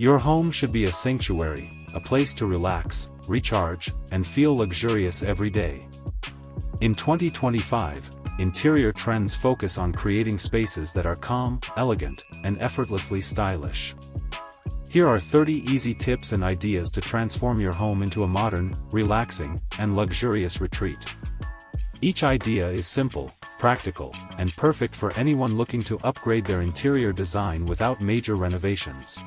Your home should be a sanctuary, a place to relax, recharge, and feel luxurious every day. In 2025, interior trends focus on creating spaces that are calm, elegant, and effortlessly stylish. Here are 30 easy tips and ideas to transform your home into a modern, relaxing, and luxurious retreat. Each idea is simple, practical, and perfect for anyone looking to upgrade their interior design without major renovations.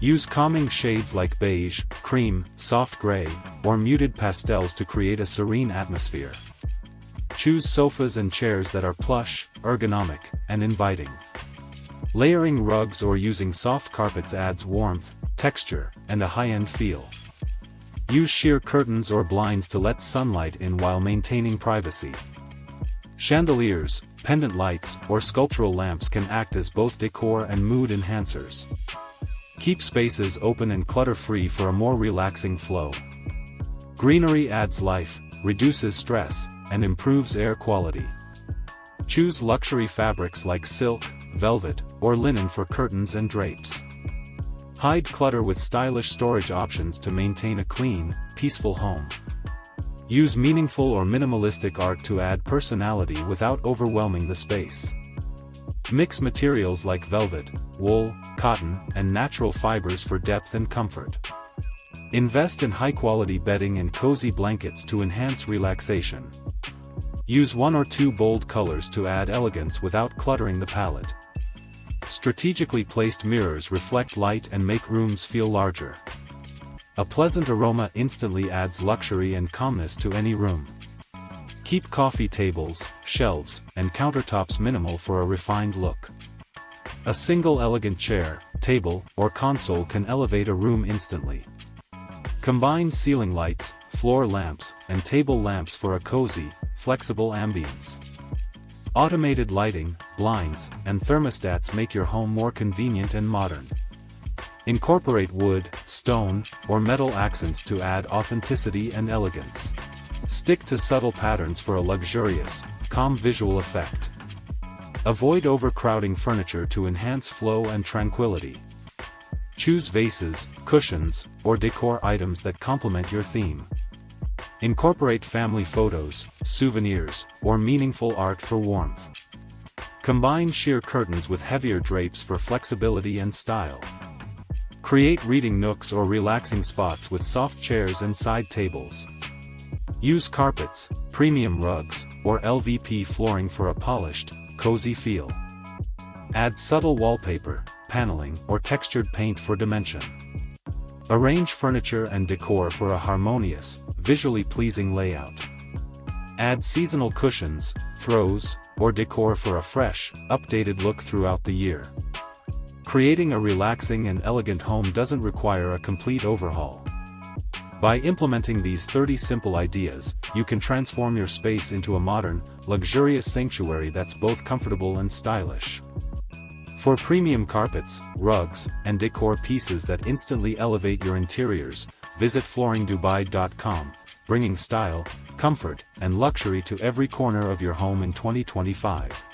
Use calming shades like beige, cream, soft gray, or muted pastels to create a serene atmosphere. Choose sofas and chairs that are plush, ergonomic, and inviting. Layering rugs or using soft carpets adds warmth, texture, and a high-end feel. Use sheer curtains or blinds to let sunlight in while maintaining privacy. Chandeliers, pendant lights, or sculptural lamps can act as both decor and mood enhancers. Keep spaces open and clutter-free for a more relaxing flow. Greenery adds life, reduces stress, and improves air quality. Choose luxury fabrics like silk, velvet, or linen for curtains and drapes. Hide clutter with stylish storage options to maintain a clean, peaceful home. Use meaningful or minimalistic art to add personality without overwhelming the space. Mix materials like velvet, wool, cotton, and natural fibers for depth and comfort. Invest in high-quality bedding and cozy blankets to enhance relaxation. Use one or two bold colors to add elegance without cluttering the palette. Strategically placed mirrors reflect light and make rooms feel larger. A pleasant aroma instantly adds luxury and calmness to any room. Keep coffee tables, shelves, and countertops minimal for a refined look. A single elegant chair, table, or console can elevate a room instantly. Combine ceiling lights, floor lamps, and table lamps for a cozy, flexible ambience. Automated lighting, blinds, and thermostats make your home more convenient and modern. Incorporate wood, stone, or metal accents to add authenticity and elegance. Stick to subtle patterns for a luxurious, calm visual effect. Avoid overcrowding furniture to enhance flow and tranquility. Choose vases, cushions, or decor items that complement your theme. Incorporate family photos, souvenirs, or meaningful art for warmth. Combine sheer curtains with heavier drapes for flexibility and style. Create reading nooks or relaxing spots with soft chairs and side tables. Use carpets, premium rugs, or LVP flooring for a polished, cozy feel. Add subtle wallpaper, paneling, or textured paint for dimension. Arrange furniture and decor for a harmonious, visually pleasing layout. Add seasonal cushions, throws, or decor for a fresh, updated look throughout the year. Creating a relaxing and elegant home doesn't require a complete overhaul. By implementing these 30 simple ideas, you can transform your space into a modern, luxurious sanctuary that's both comfortable and stylish. For premium carpets, rugs, and decor pieces that instantly elevate your interiors, visit flooringdubai.com, bringing style, comfort, and luxury to every corner of your home in 2025.